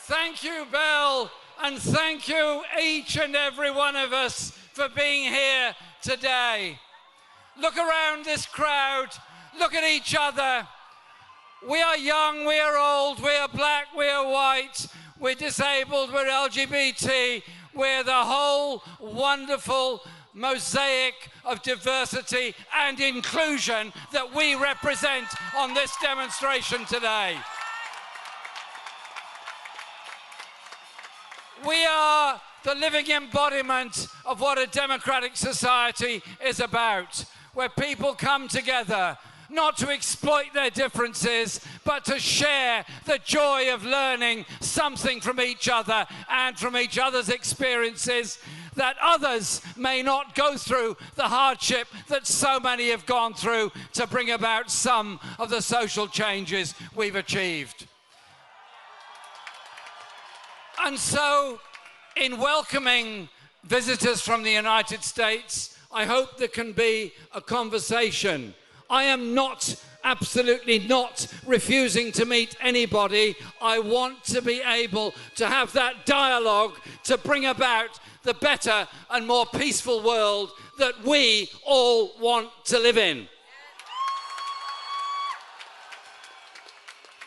Thank you, Bill, and thank you, each and every one of us, for being here today. Look around this crowd, look at each other. We are young, we are old, we are black, we are white, we're disabled, we're LGBT, we're the whole wonderful mosaic of diversity and inclusion that we represent on this demonstration today. We are the living embodiment of what a democratic society is about, where people come together not to exploit their differences, but to share the joy of learning something from each other and from each other's experiences, that others may not go through the hardship that so many have gone through to bring about some of the social changes we've achieved. And so, in welcoming visitors from the United States, I hope there can be a conversation. I am not, absolutely not, refusing to meet anybody. I want to be able to have that dialogue to bring about the better and more peaceful world that we all want to live in.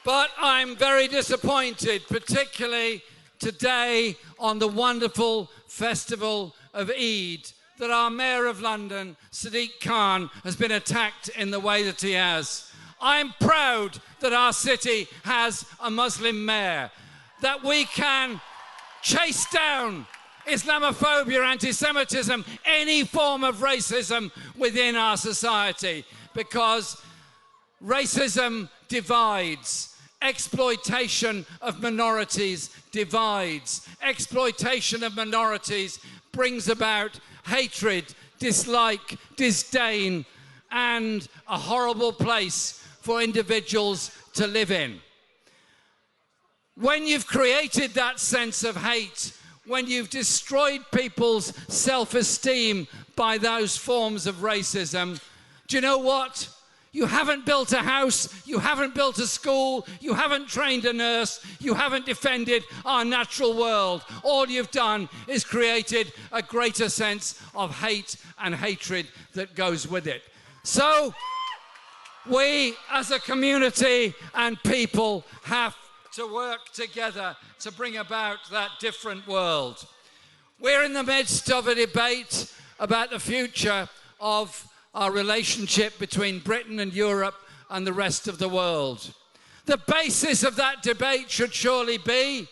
But I'm very disappointed, particularly today on the wonderful festival of Eid, that our Mayor of London, Sadiq Khan, has been attacked in the way that he has. I'm proud that our city has a Muslim mayor, that we can chase down Islamophobia, anti-Semitism, any form of racism within our society, because racism divides. Exploitation of minorities divides. Exploitation of minorities brings about hatred, dislike, disdain, and a horrible place for individuals to live in. When you've created that sense of hate, when you've destroyed people's self-esteem by those forms of racism, do you know what? You haven't built a house, you haven't built a school, you haven't trained a nurse, you haven't defended our natural world. All you've done is created a greater sense of hate and hatred that goes with it. So, we as a community and people have to work together to bring about that different world. We're in the midst of a debate about the future of our relationship between Britain and Europe and the rest of the world. The basis of that debate should surely be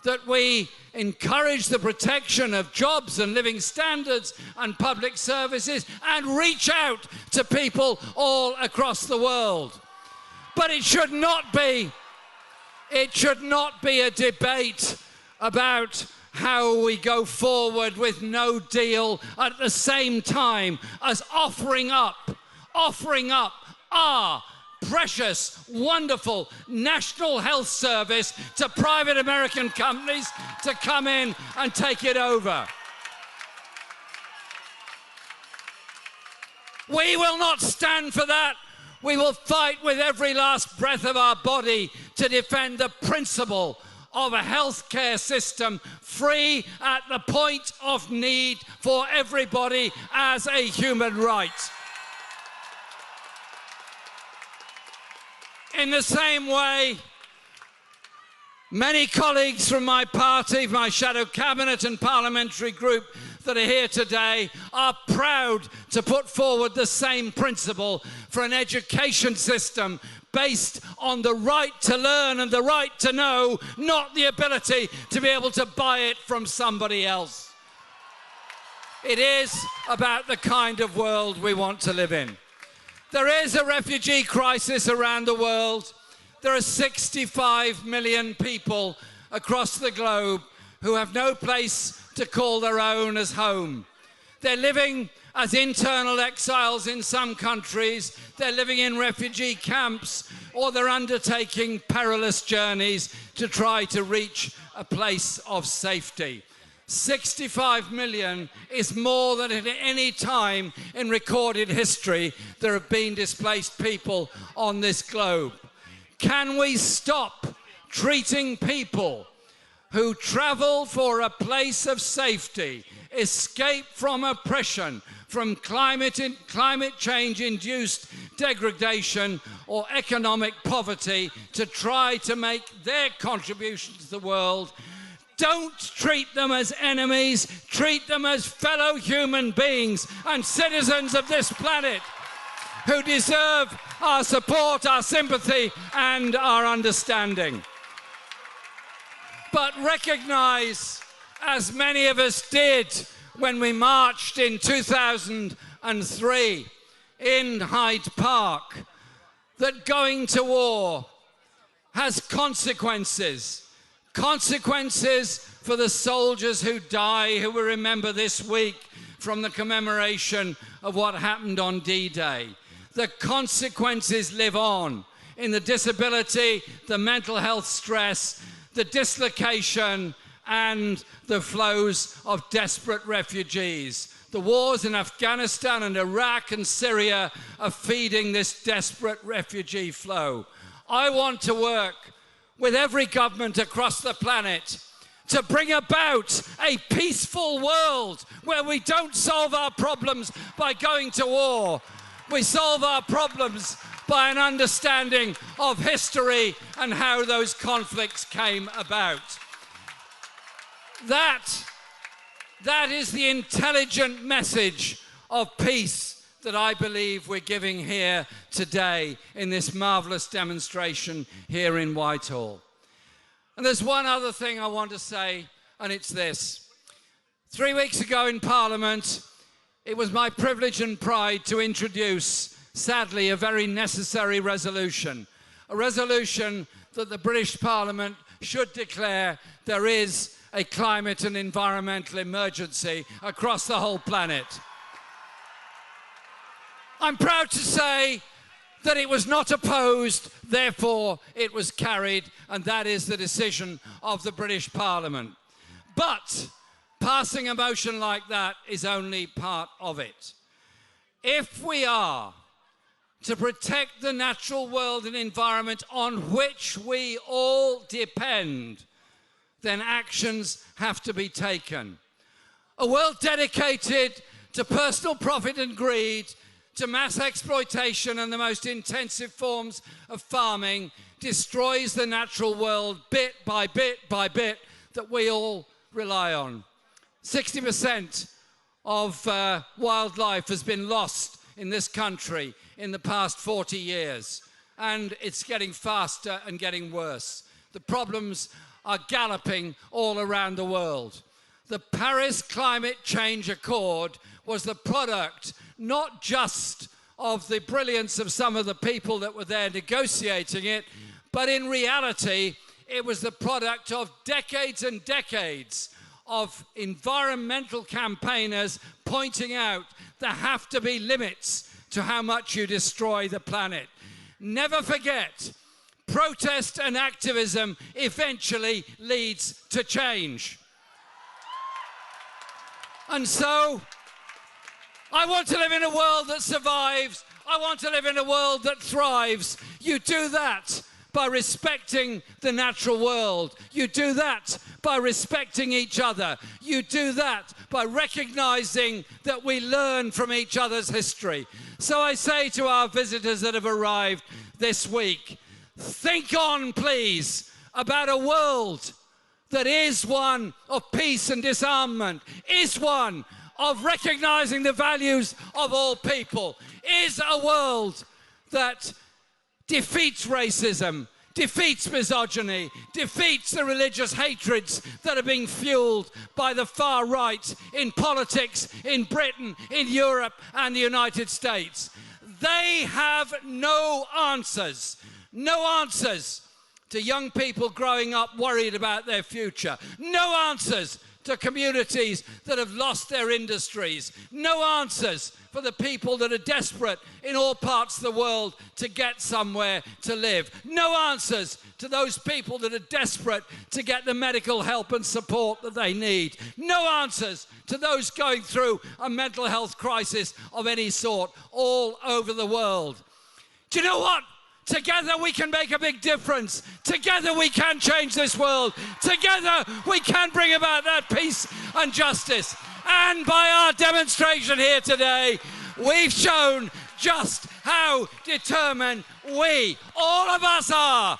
that we encourage the protection of jobs and living standards and public services and reach out to people all across the world. But it should not be a debate about how we go forward with no deal at the same time as offering up our precious, wonderful National Health Service to private American companies to come in and take it over. We will not stand for that. We will fight with every last breath of our body to defend the principle of a healthcare system free at the point of need for everybody as a human right. In the same way, many colleagues from my party, my shadow cabinet and parliamentary group that are here today are proud to put forward the same principle for an education system based on the right to learn and the right to know, not the ability to be able to buy it from somebody else. It is about the kind of world we want to live in. There is a refugee crisis around the world. There are 65 million people across the globe who have no place to call their own as home. They're living as internal exiles in some countries, they're living in refugee camps, or they're undertaking perilous journeys to try to reach a place of safety. 65 million is more than at any time in recorded history there have been displaced people on this globe. Can we stop treating people who travel for a place of safety, escape from oppression, from climate change-induced degradation or economic poverty to try to make their contribution to the world. Don't treat them as enemies, treat them as fellow human beings and citizens of this planet who deserve our support, our sympathy and our understanding. But recognise, as many of us did when we marched in 2003 in Hyde Park, that going to war has consequences. Consequences for the soldiers who die, who we remember this week from the commemoration of what happened on D-Day. The consequences live on in the disability, the mental health stress, the dislocation and the flows of desperate refugees. The wars in Afghanistan and Iraq and Syria are feeding this desperate refugee flow. I want to work with every government across the planet to bring about a peaceful world where we don't solve our problems by going to war. We solve our problems by an understanding of history and how those conflicts came about. That is the intelligent message of peace that I believe we're giving here today in this marvellous demonstration here in Whitehall. And there's one other thing I want to say, and it's this. 3 weeks ago in Parliament, it was my privilege and pride to introduce, sadly, a very necessary resolution. A resolution that the British Parliament should declare there is a climate and environmental emergency across the whole planet. I'm proud to say that it was not opposed, therefore it was carried, and that is the decision of the British Parliament. But passing a motion like that is only part of it. If we are to protect the natural world and environment on which we all depend, then actions have to be taken. A world dedicated to personal profit and greed, to mass exploitation and the most intensive forms of farming destroys the natural world bit by bit by bit that we all rely on. 60% of wildlife has been lost in this country in the past 40 years, and it's getting faster and getting worse. The problems are galloping all around the world. The Paris Climate Change Accord was the product not just of the brilliance of some of the people that were there negotiating it, but in reality, it was the product of decades and decades of environmental campaigners pointing out there have to be limits to how much you destroy the planet. Never forget, protest and activism eventually leads to change. And so, I want to live in a world that survives. I want to live in a world that thrives. You do that by respecting the natural world. You do that by respecting each other. You do that by recognizing that we learn from each other's history. So I say to our visitors that have arrived this week, think on, please, about a world that is one of peace and disarmament, is one of recognizing the values of all people, is a world that defeats racism, defeats misogyny, defeats the religious hatreds that are being fueled by the far right in politics, in Britain, in Europe and the United States. They have no answers to young people growing up worried about their future, no answers to communities that have lost their industries, no answers for the people that are desperate in all parts of the world to get somewhere to live, no answers to those people that are desperate to get the medical help and support that they need, no answers to those going through a mental health crisis of any sort all over the world. Do you know what? Together we can make a big difference. Together we can change this world. Together we can bring about that peace and justice. And by our demonstration here today, we've shown just how determined we, all of us, are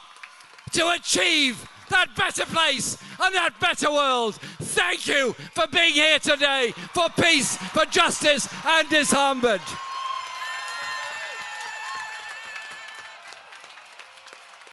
to achieve that better place and that better world. Thank you for being here today for peace, for justice and disarmament.